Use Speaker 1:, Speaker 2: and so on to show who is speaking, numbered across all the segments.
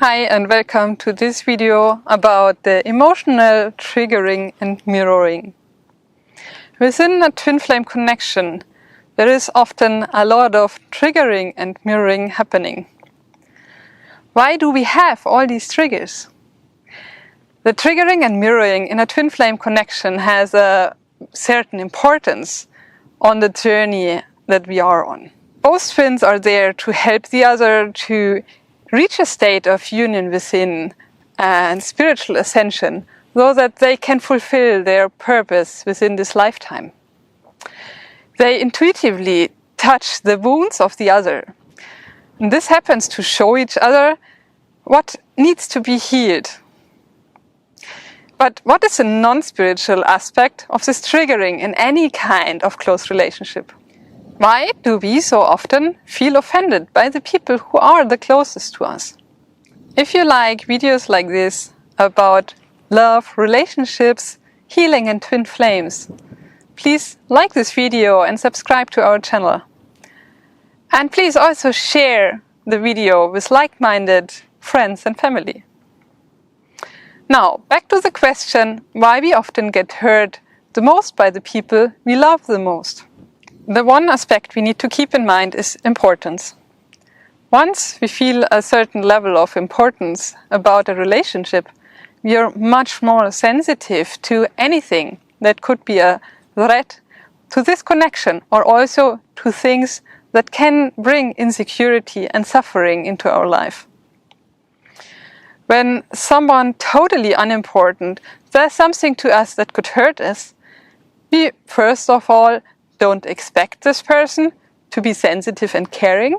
Speaker 1: Hi and welcome to this video about the emotional triggering and mirroring. Within a twin flame connection, there is often a lot of triggering and mirroring happening. Why do we have all these triggers? The triggering and mirroring in a twin flame connection has a certain importance on the journey that we are on. Both twins are there to help the other to reach a state of union within and spiritual ascension so that they can fulfill their purpose within this lifetime. They intuitively touch the wounds of the other. And this happens to show each other what needs to be healed. But what is a non-spiritual aspect of this triggering in any kind of close relationship? Why do we so often feel offended by the people who are the closest to us? If you like videos like this about love, relationships, healing and twin flames, please like this video and subscribe to our channel. And please also share the video with like-minded friends and family. Now, back to the question why we often get hurt the most by the people we love the most. The one aspect we need to keep in mind is importance. Once we feel a certain level of importance about a relationship, we are much more sensitive to anything that could be a threat to this connection or also to things that can bring insecurity and suffering into our life. When someone totally unimportant does something to us that could hurt us, we first of all don't expect this person to be sensitive and caring.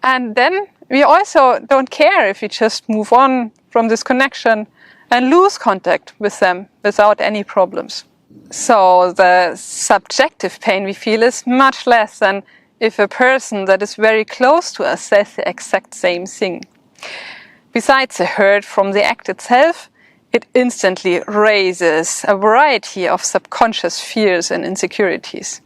Speaker 1: And then we also don't care if we just move on from this connection and lose contact with them without any problems. So the subjective pain we feel is much less than if a person that is very close to us says the exact same thing. Besides the hurt from the act itself, it instantly raises a variety of subconscious fears and insecurities.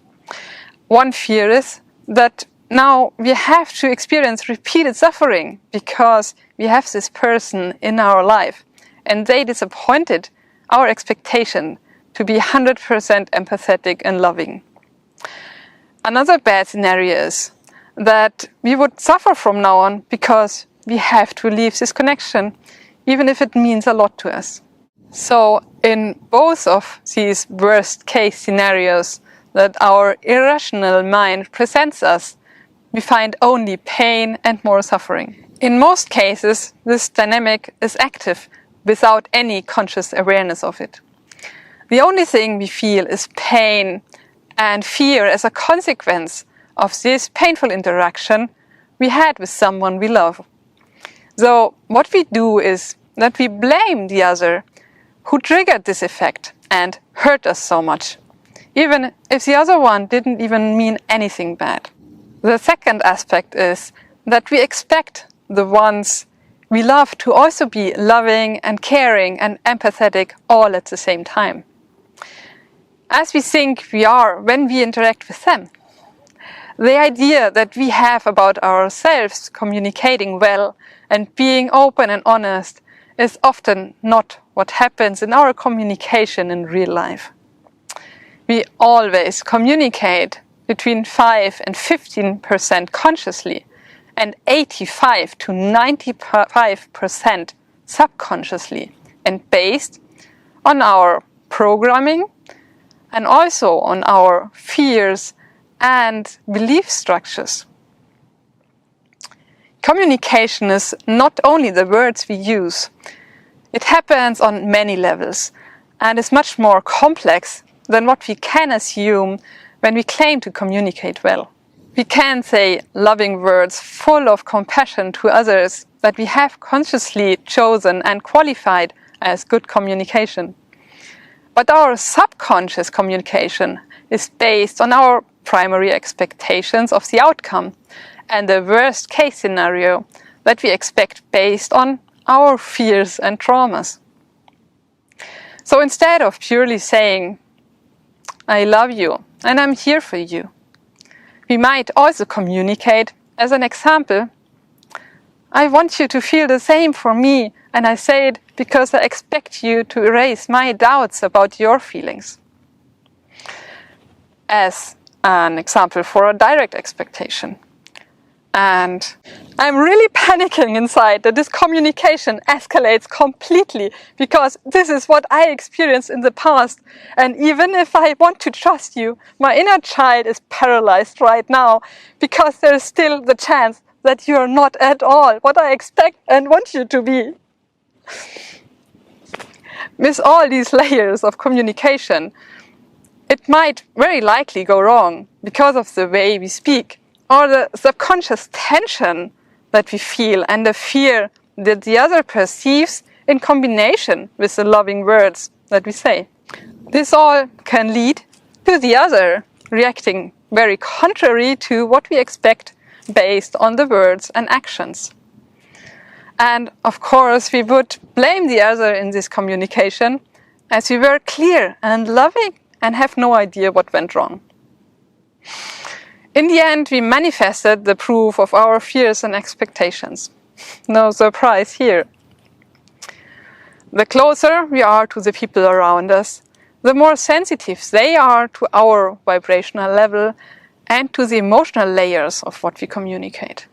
Speaker 1: One fear is that now we have to experience repeated suffering because we have this person in our life and they disappointed our expectation to be 100% empathetic and loving. Another bad scenario is that we would suffer from now on because we have to leave this connection, even if it means a lot to us. So in both of these worst case scenarios that our irrational mind presents us, we find only pain and more suffering. In most cases, this dynamic is active without any conscious awareness of it. The only thing we feel is pain and fear as a consequence of this painful interaction we had with someone we love. So what we do is that we blame the other who triggered this effect and hurt us so much, even if the other one didn't even mean anything bad. The second aspect is that we expect the ones we love to also be loving and caring and empathetic all at the same time, as we think we are when we interact with them. The idea that we have about ourselves communicating well and being open and honest is often not what happens in our communication in real life. We always communicate between 5 and 15% consciously and 85 to 95% subconsciously and based on our programming and also on our fears and belief structures. Communication is not only the words we use. It happens on many levels and is much more complex than what we can assume when we claim to communicate well. We can say loving words full of compassion to others that we have consciously chosen and qualified as good communication. But our subconscious communication is based on our primary expectations of the outcome and the worst case scenario that we expect based on our fears and traumas. So instead of purely saying, I love you and I'm here for you, we might also communicate as an example, I want you to feel the same for me, and I say it because I expect you to erase my doubts about your feelings. As an example for a direct expectation. And I'm really panicking inside that this communication escalates completely, because this is what I experienced in the past. And even if I want to trust you, my inner child is paralyzed right now, because there is still the chance that you are not at all what I expect and want you to be. With all these layers of communication, it might very likely go wrong because of the way we speak, or the subconscious tension that we feel and the fear that the other perceives in combination with the loving words that we say. This all can lead to the other reacting very contrary to what we expect based on the words and actions. And of course, we would blame the other in this communication, as we were clear and loving and have no idea what went wrong. In the end, we manifested the proof of our fears and expectations. No surprise here. The closer we are to the people around us, the more sensitive they are to our vibrational level and to the emotional layers of what we communicate.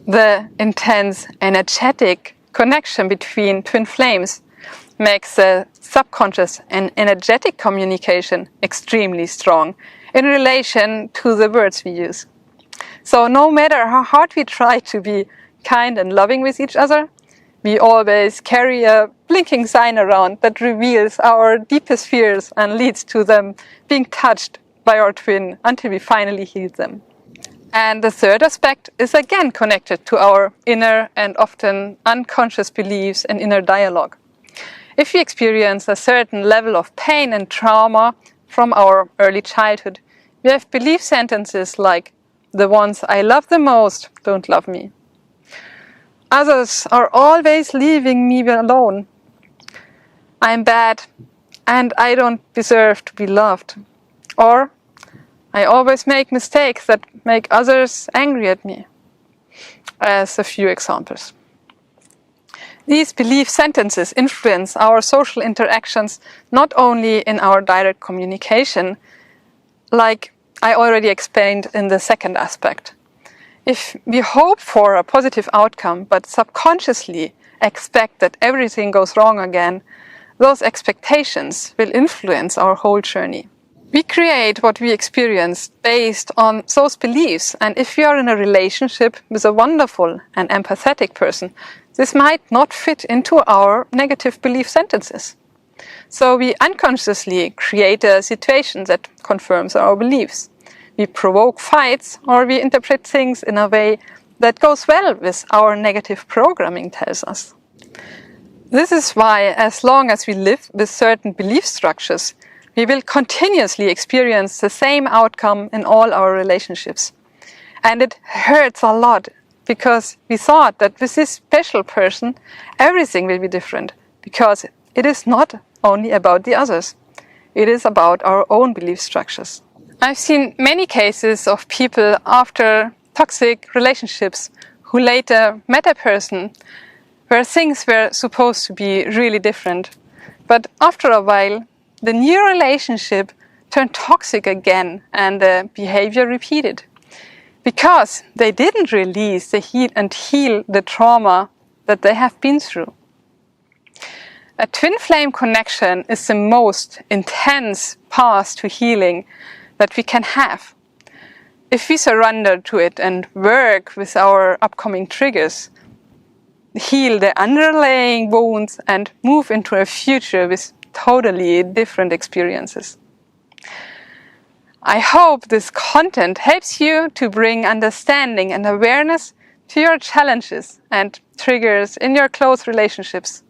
Speaker 1: The intense, energetic connection between twin flames makes the subconscious and energetic communication extremely strong in relation to the words we use. So no matter how hard we try to be kind and loving with each other, we always carry a blinking sign around that reveals our deepest fears and leads to them being touched by our twin until we finally heal them. And the third aspect is again connected to our inner and often unconscious beliefs and inner dialogue. If we experience a certain level of pain and trauma from our early childhood, we have belief sentences like, "The ones I love the most don't love me." "Others are always leaving me alone." "I'm bad and I don't deserve to be loved." Or, "I always make mistakes that make others angry at me." As a few examples. These belief sentences influence our social interactions not only in our direct communication, like I already explained in the second aspect. If we hope for a positive outcome but subconsciously expect that everything goes wrong again, those expectations will influence our whole journey. We create what we experience based on those beliefs, and if we are in a relationship with a wonderful and empathetic person, this might not fit into our negative belief sentences. So we unconsciously create a situation that confirms our beliefs. We provoke fights, or we interpret things in a way that goes well with our negative programming tells us. This is why, as long as we live with certain belief structures, we will continuously experience the same outcome in all our relationships. And it hurts a lot, because we thought that with this special person, everything will be different, because it is not only about the others. It is about our own belief structures. I've seen many cases of people after toxic relationships who later met a person where things were supposed to be really different. But after a while, the new relationship turned toxic again and the behavior repeated, because they didn't release the heal the trauma that they have been through. A twin flame connection is the most intense path to healing that we can have. If we surrender to it and work with our upcoming triggers, heal the underlying wounds and move into a future with totally different experiences. I hope this content helps you to bring understanding and awareness to your challenges and triggers in your close relationships.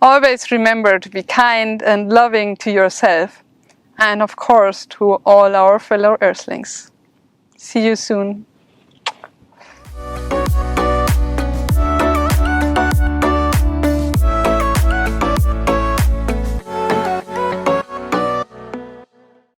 Speaker 1: Always remember to be kind and loving to yourself, and of course to all our fellow Earthlings. See you soon.